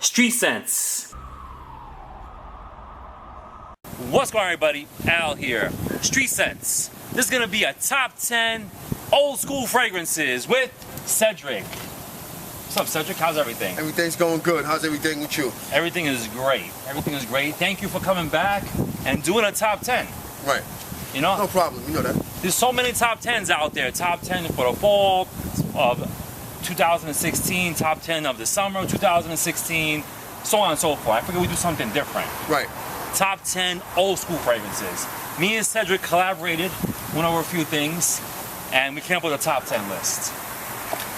Street Sense. What's going on, everybody? Al here. Street Sense. This is going to be a top 10 old school fragrances with Cedric. What's up, Cedric? How's everything? Everything's going good. How's everything with you? Everything is great. Everything is great. Thank you for coming back and doing a top 10. Right. You know? No problem. You know that. There's so many top 10s out there. Top 10 for the fall of 2016, top 10 of the summer 2016, so on and so forth. I figured we'd do something different. Right. Top 10 old school fragrances. Me and Cedric collaborated, went over a few things, and we came up with a top 10 list.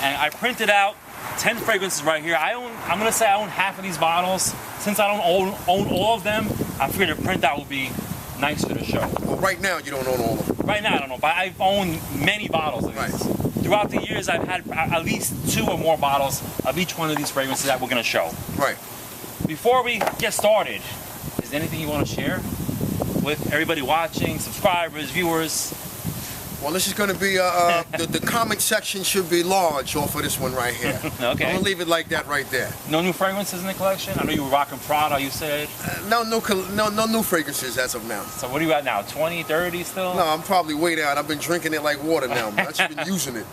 And I printed out 10 fragrances right here. I'm gonna say I own half of these bottles. Since I don't own all of them, I figured a printout would be nice to the show. Well, right now you don't own all of them. Right now I don't know, but I've owned many bottles of these. Right. Throughout the years, I've had at least 2 or more bottles of each one of these fragrances that we're gonna show. Right. Before we get started, is there anything you want to share with everybody watching, subscribers, viewers? Well, this is going to be the comment section should be large off of this one right here. Okay. I'm gonna leave it like that right there. No new fragrances in the collection? I know you were rocking Prada, you said. No new fragrances as of now. So what are you at now? 20, 30 still? No, I'm probably way down. I've been drinking it like water now. I've just been using it.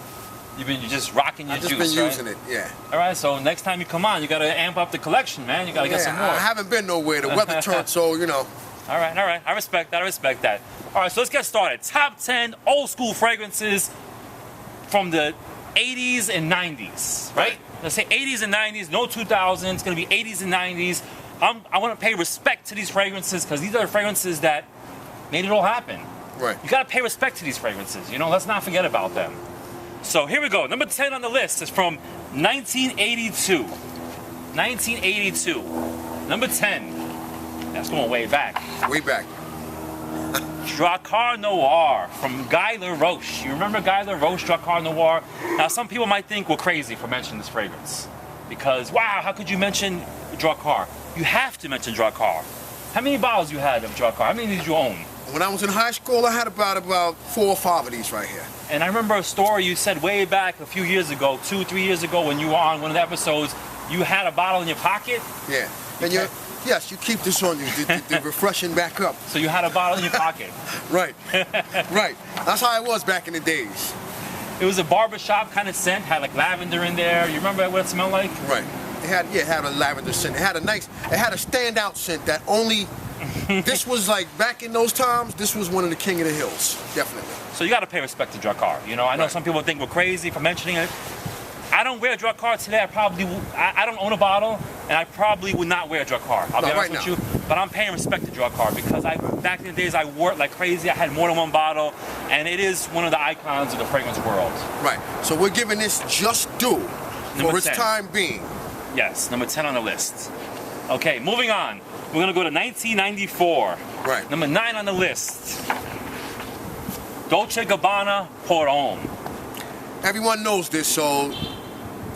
You're just rocking your juice, I've just been right? using it, yeah. All right, so next time you come on, you got to amp up the collection, man. You got to get some more. I haven't been nowhere. The weather turned, so, you know. All right. I respect that. All right, so let's get started. Top 10 old school fragrances from the 80s and 90s, right? Let's say 80s and 90s, no 2000s. It's going to be 80s and 90s. I want to pay respect to these fragrances because these are the fragrances that made it all happen. Right. You got to pay respect to these fragrances. You know, let's not forget about them. So here we go. Number 10 on the list is from 1982. 1982. Number 10. That's going way back. Way back. Drakkar Noir from Guy Laroche. You remember Guy Laroche, Drakkar Noir? Now, some people might think we're crazy for mentioning this fragrance. Because, wow, how could you mention Drakkar? You have to mention Drakkar. How many bottles you had of Drakkar? How many did you own? When I was in high school, I had about 4 or 5 of these right here. And I remember a story you said way back a few years ago, 2 or 3 years ago, when you were on one of the episodes, you had a bottle in your pocket? Yeah. And yes, you keep this on you, the refreshing back up. So you had a bottle in your pocket? Right. Right. That's how it was back in the days. It was a barbershop kind of scent, had like lavender in there. You remember what it smelled like? Right. It had a lavender scent. It had a standout scent that only, this was like, back in those times, this was one of the king of the hills, definitely. So you got to pay respect to Drakkar. You know, I know some people think we're crazy for mentioning it. I don't wear Drakkar today. I don't own a bottle, and I probably would not wear Drakkar. I'll be honest with you. But I'm paying respect to Drakkar because back in the days I wore it like crazy. I had more than one bottle, and it is one of the icons of the fragrance world. Right. So we're giving this just due for its time being. Yes, number 10 on the list. Okay, moving on. We're gonna go to 1994. Right. Number 9 on the list. Dolce & Gabbana Pour Homme. Everyone knows this, so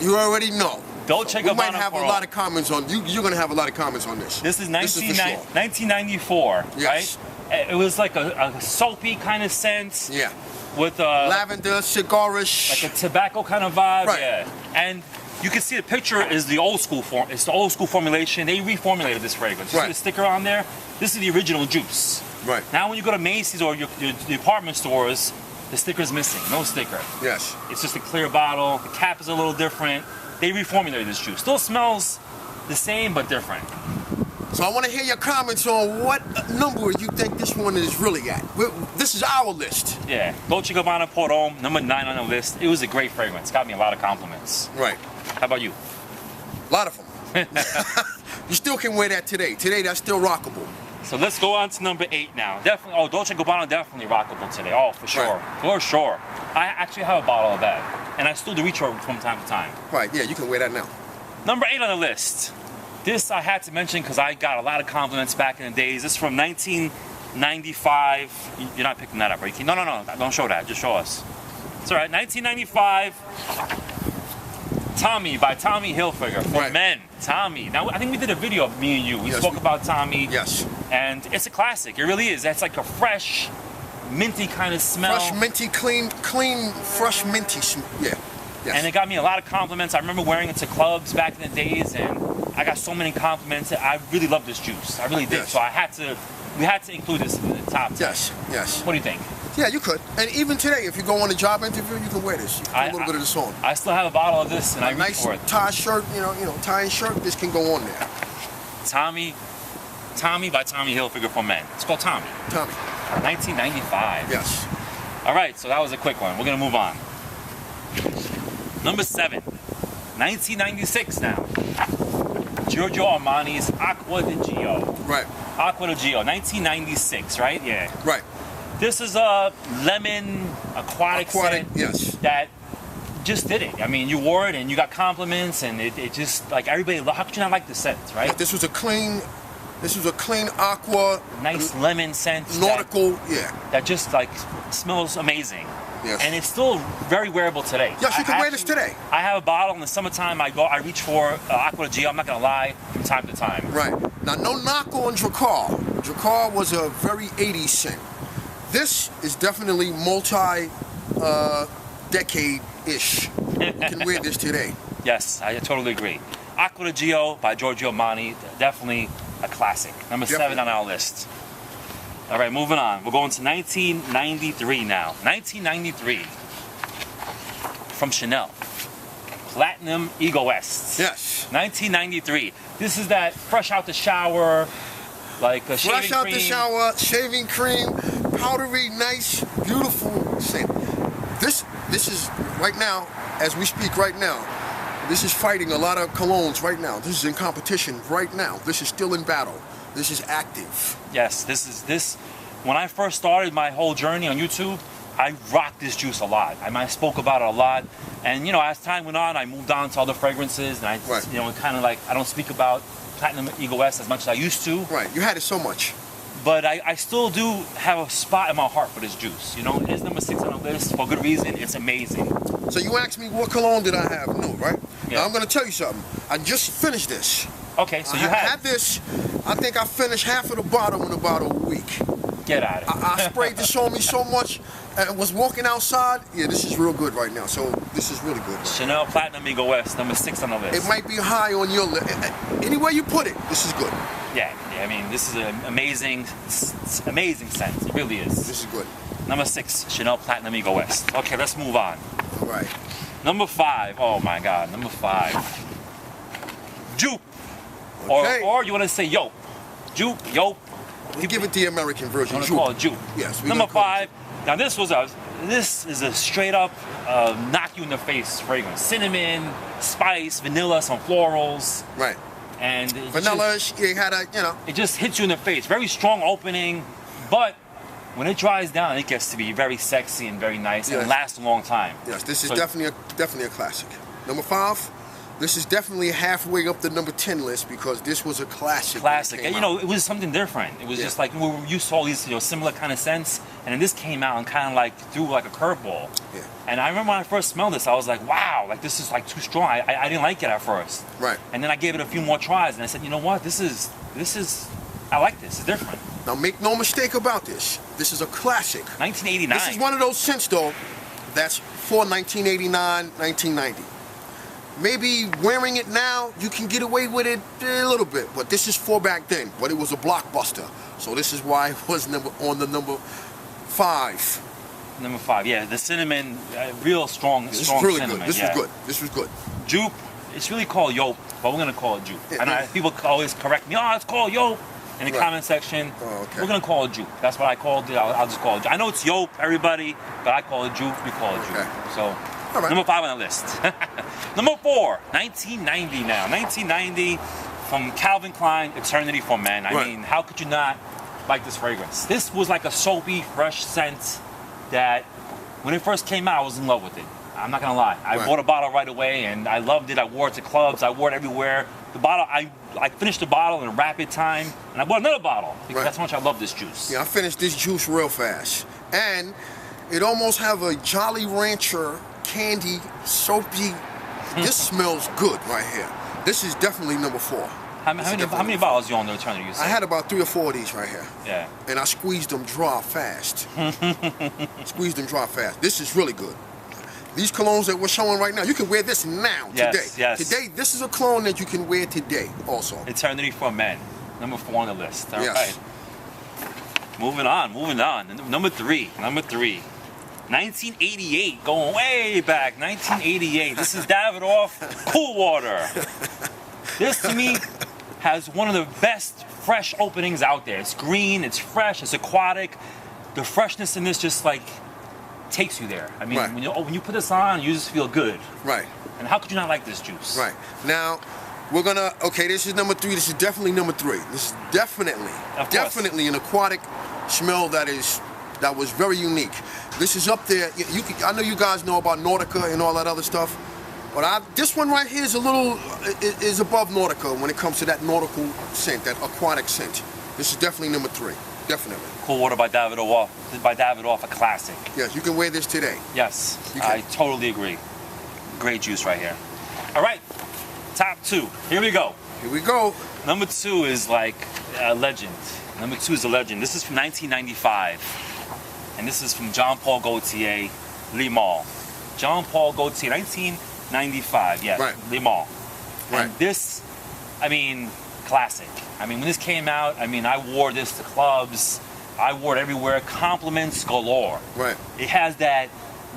you already know. Dolce & We Gabbana might have Pour a lot Homme. of comments on. You're gonna have a lot of comments on this. This is for sure. 1994, Yes. right? It was like a soapy kind of scent. Yeah. With lavender, cigarish. like a tobacco kind of vibe. Right. Yeah. And you can see the picture is the old school form. It's the old school formulation. They reformulated this fragrance. You see the sticker on there? This is the original juice. Right. Now when you go to Macy's or your department stores, the sticker's missing. No sticker. Yes. It's just a clear bottle. The cap is a little different. They reformulated this juice. Still smells the same, but different. So I want to hear your comments on what number you think this one is really at. This is our list. Yeah. Dolce & Gabbana Pour Homme, number 9 on the list. It was a great fragrance. Got me a lot of compliments. Right. How about you? A lot of them. You still can wear that today. Today, that's still rockable. So let's go on to number 8 now. Definitely, Dolce & Gabbana definitely rockable today. Oh, for sure. Right. For sure. I actually have a bottle of that. And I still do reach for from time to time. Right, yeah, you can wear that now. Number 8 on the list. This I had to mention because I got a lot of compliments back in the days. This is from 1995. You're not picking that up, right? No. Don't show that. Just show us. It's all right. 1995. Tommy by Tommy Hilfiger for men. Tommy. Now I think we did a video of me and you. We spoke about Tommy. Yes. And it's a classic. It really is. That's like a fresh, minty kind of smell. Fresh, minty, clean, fresh, minty. Yeah. Yes. And it got me a lot of compliments. I remember wearing it to clubs back in the days, and I got so many compliments. I really love this juice. I really did. Yes. So we had to include this in the top 10. Yes. What do you think? Yeah, you could. And even today, if you go on a job interview, you can wear this. You can put a little bit of this on. I still have a bottle of this, and I reach nice for it. tie shirt, tie and shirt. This can go on there. Tommy by Tommy Hilfiger for men. It's called Tommy. 1995. Yes. All right, so that was a quick one. We're gonna move on. Number 7, 1996 now. Giorgio Armani's Aqua di Gio. Right. Aqua di Gio, 1996, right? Yeah. Right. This is a lemon aquatic scent yes. that just did it. I mean, you wore it and you got compliments, and it just, like, everybody, how could you not like the scent, right? This was a clean aqua. Nice lemon scent. Nautical, that just, like, smells amazing. Yes. And it's still very wearable today. Yes, you can wear this today. I have a bottle in the summertime. I reach for Aqua di Gio. I'm not gonna lie, from time to time. Right. Now, no knock on Drakkar. Drakkar was a very 80s scent. This is definitely multi-decade-ish. You can wear this today. Yes, I totally agree. Aqua di Gio by Giorgio Armani, definitely a classic. Number 7 on our list. All right, moving on. We're going to 1993 now. 1993 from Chanel. Platinum Eagle West. Yes. 1993. This is that fresh out the shower, like a shaving cream. Fresh out the shower, shaving cream, powdery, nice, beautiful scent. This is right now, as we speak right now. This is fighting a lot of colognes right now. This is in competition right now. This is still in battle. This is active. Yes, this. When I first started my whole journey on YouTube, I rocked this juice a lot. I spoke about it a lot, and as time went on, I moved on to other fragrances, and kind of like I don't speak about Platinum Eagle West as much as I used to. Right, you had it so much. But I still do have a spot in my heart for this juice. It is number 6 on the list for good reason. It's amazing. So you asked me what cologne did I have? No, right? Yeah. Now I'm going to tell you something. I just finised this. Okay, so I had this. I think I finished half of the bottle in about a week. Get out of it. I sprayed this on me so much and was walking outside. Yeah, this is real good right now. So this is really good. Right Chanel Platinum Eagle West, number 6 on the list. It might be high on your list. Anywhere you put it, this is good. Yeah. I mean, this is an amazing scent. It really is. This is good. Number 6, Chanel Platinum Eagle West. Okay, let's move on. All right. Number 5. Oh my God, number 5. Jupe. Okay. Or you want to say Yope. Jupe, Yope. We give it the American version. You want to call it Jupe. Yes. Number 5. Now this is a straight up knock you in the face fragrance. Cinnamon, spice, vanilla, some florals. Right. And vanilla, it had a, it just hits you in the face. Very strong opening, but when it dries down, it gets to be very sexy and very nice and lasts a long time. Yes, this is definitely a classic. Number 5, this is definitely halfway up the number 10 list because this was a classic. Classic. And, it was something different. It was just like we were used to all these similar kind of scents, and then this came out and kind of like threw like a curveball. Yeah. And I remember when I first smelled this, I was like, wow, like this is like too strong. I didn't like it at first. Right. And then I gave it a few more tries, and I said, you know what, this is I like this. It's different. Now make no mistake about this. This is a classic. 1989. This is one of those scents though that's for 1989, 1990. Maybe wearing it now, you can get away with it a little bit, but this is for back then. But it was a blockbuster, so this is why it was on the number 5. Number 5, yeah, the cinnamon, real strong, this strong is really cinnamon. Good. This was good. This was good. Jupe, it's really called Yope, but we're gonna call it Jupe. And people always correct me, it's called Yope in the comment section. Oh, okay. We're gonna call it Jupe. That's what I called it. I'll just call it Jupe. I know it's Yope, everybody, but I call it Jupe. We call it Jupe. Okay. So. Right. Number 5 on the list. Number 4, 1990 now. 1990 from Calvin Klein, Eternity for Men. I mean, how could you not like this fragrance? This was like a soapy, fresh scent that when it first came out, I was in love with it. I'm not gonna lie. I bought a bottle right away and I loved it. I wore it to clubs. I wore it everywhere. The bottle, I finished the bottle in a rapid time and I bought another bottle because that's how much I love this juice. Yeah, I finished this juice real fast. And it almost have a Jolly Rancher candy, soapy. This smells good right here. This is definitely number 4. How many bottles you on the Eternity? You said? I had about 3 or 4 of these right here. Yeah. And I squeezed them dry fast. Squeezed them dry fast. This is really good. These colognes that we're showing right now, you can wear this now, today. Yes. Today, this is a cologne that you can wear today also. Eternity for Men. Number 4 on the list. All Yes. right. Moving on. Number three. 1988, going way back. 1988. This is Davidoff Cool Water. This, to me, has one of the best fresh openings out there. It's green, it's fresh, it's aquatic. The freshness in this just like takes you there. I mean, Right. when you put this on, you just feel good. Right. And how could you not like this juice? Right. Now, we're gonna, okay, this is number 3. This is definitely number 3. This is definitely an aquatic smell that was very unique. This is up there. I know you guys know about Nautica and all that other stuff, but this one right here is is above Nautica when it comes to that nautical scent, that aquatic scent. This is definitely number 3. Definitely. Cool Water by Davidoff. A classic. Yes, you can wear this today. Yes, You can. I totally agree. Great juice right here. All right, top 2. Here we go. Here we go. Number 2 is like a legend. Number 2 is a legend. This is from 1995. And this is from Jean Paul Gaultier, Le Male. Jean Paul Gaultier, 1995. Yes, Right. Le Male. Right. And this, I mean, classic. I mean, when this came out, I mean, I wore this to clubs. I wore it everywhere. Compliments galore. Right. It has that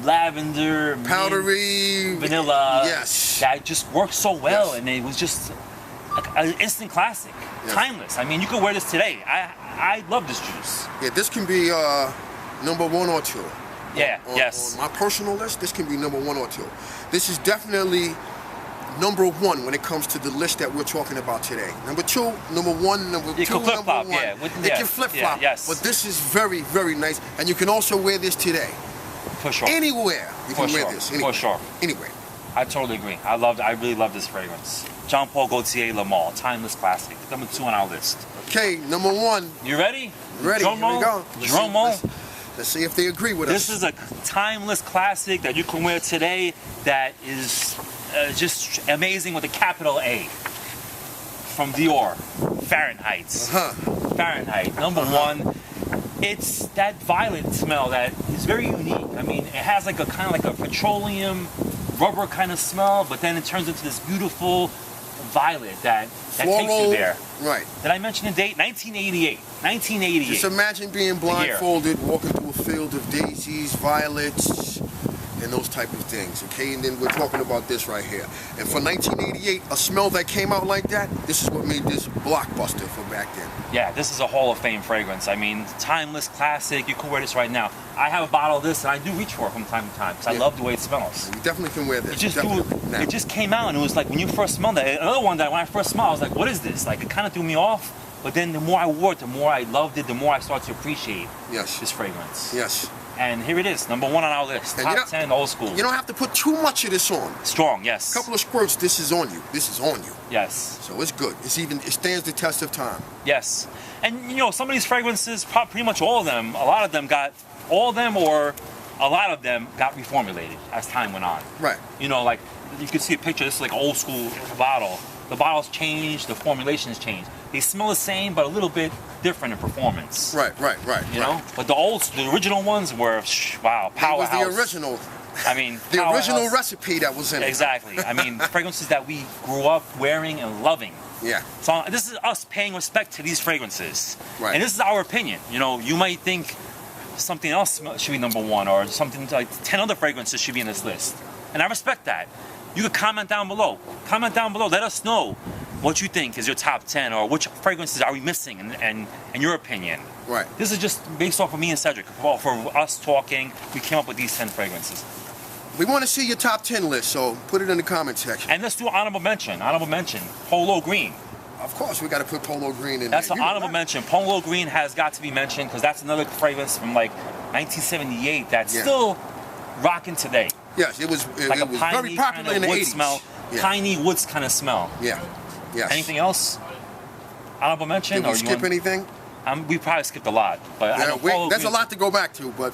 lavender, Powdery. mint, vanilla. Yes. That just works so well, Yes. and it was just like an instant classic, Yes. timeless. I mean, you could wear this today. I love this juice. Yeah, this can be number 1 or 2. Yeah. On Yes. my personal list, this can be number 1 or 2. This is definitely number 1 when it comes to the list that we're talking about today. Number 2, number 1, number 2, It can flip number flop, 1. yeah. It can flip flop. Yeah, yes. But this is very, very nice, and you can also wear this today. For sure. Anywhere you For can wear sure. this. For Anywhere. sure. Anyway. I totally agree. I really love this fragrance. Jean Paul Gaultier Le Male, timeless classic. Number 2 on our list. Okay, number 1. You ready? Ready? Drum Here we roll? go. Drum roll. Let's see if they agree with This us. is a timeless classic that you can wear today that is just amazing with a capital A. From Dior, Fahrenheit. Fahrenheit, number 1. It's that violet smell that is very unique. I mean, it has like a kind of like a petroleum rubber kind of smell, but then it turns into this beautiful violet that takes you there. Right. Did I mention the date? 1988. 1988. Just imagine being blindfolded, walking through a field of daisies, violets, and those type of things, okay? And then we're talking about this right here. And for 1988, a smell that came out like that, this is what made this blockbuster for back then. Yeah, this is a Hall of Fame fragrance. I mean, timeless classic. You can wear this right now. I have a bottle of this, and I do reach for it from time to time because I love the way it smells. You definitely can wear this. It just came out, and it was like when you first smelled it. Another one that when I first smelled, I was like, "What is this?" Like it kind of threw me off. But then the more I wore it, the more I loved it. The more I started to appreciate this fragrance. Yes. And here it is, number 1 on our list. Top 10 old school. You don't have to put too much of this on. Strong, yes. A couple of squirts, this is on you. This is on you. Yes. So it's good. It stands the test of time. Yes. And you know, some of these fragrances, pretty much all of them, a lot of them got reformulated as time went on. Right. You know, like you can see a picture. This is like an old school bottle. The bottles changed, the formulations changed. They smell the same, but a little bit different in performance. Right. You know, but the original ones were wow, powerhouse. It was the original. I mean, the original recipe that was in it. Exactly. I mean, fragrances that we grew up wearing and loving. Yeah. So this is us paying respect to these fragrances. Right. And this is our opinion. You know, you might think something else should be number 1 or something like 10 other fragrances should be in this list. And I respect that. You could comment down below. Comment down below. Let us know what you think is your top 10 or which fragrances are we missing in your opinion. Right. This is just based off of me and Cedric. For us talking, we came up with these 10 fragrances. We want to see your top 10 list, so put it in the comment section. And let's do honorable mention. Honorable mention. Polo Green. Of course, we got to put Polo Green in That's there. an honorable mention. Polo Green has got to be mentioned because that's another fragrance from like 1978 that's still rocking today. Yes, it was like it was very popular in the wood 80s. Smell, Yeah. Piney woods kind of smell. Yeah. Yes. Anything else? Honorable mention? Did we skip anything? We probably skipped a lot, but I know Polo there's a Green's- lot to go back to, but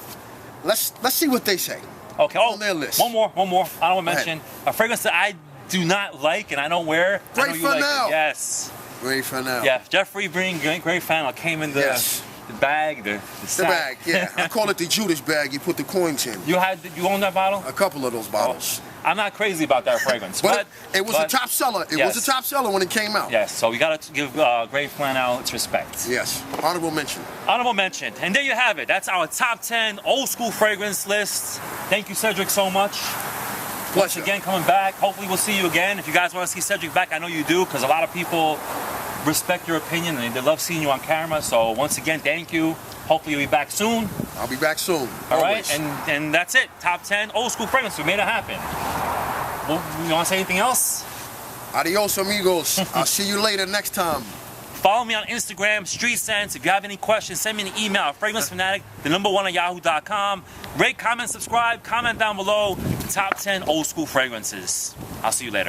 let's see what they say. Okay. On their list. One more. Honorable mention. A fragrance that I do not like and I don't wear. I know Great you like Fennel. it. Yes. Great Fennel. Yeah. Jeffrey Green, Great Fennel came in the the bag, the The sack. bag, yeah. I call it the Judas bag. You put the coins in. You own that bottle? A couple of those bottles. I'm not crazy about that fragrance, But it was a top seller. It yes. was a top seller when it came out. Yes, so we gotta give Grey Flannel its respect. Yes, honorable mention. Honorable mention. And there you have it. That's our top 10 old school fragrance list. Thank you, Cedric, so much. Once Pleasure. again, coming back. Hopefully we'll see you again. If you guys want to see Cedric back, I know you do, because a lot of people respect your opinion and they love seeing you on camera. So once again, thank you. Hopefully you'll be back soon. I'll be back soon. All always. right, and that's it. Top 10 old school fragrance. We made it happen. Well, you want to say anything else? Adios, amigos. I'll see you later next time. Follow me on Instagram, Street Sense. If you have any questions, send me an email at fragranceFanatic1 at yahoo.com. Rate, comment, subscribe, comment down below. Top 10 old school fragrances. I'll see you later.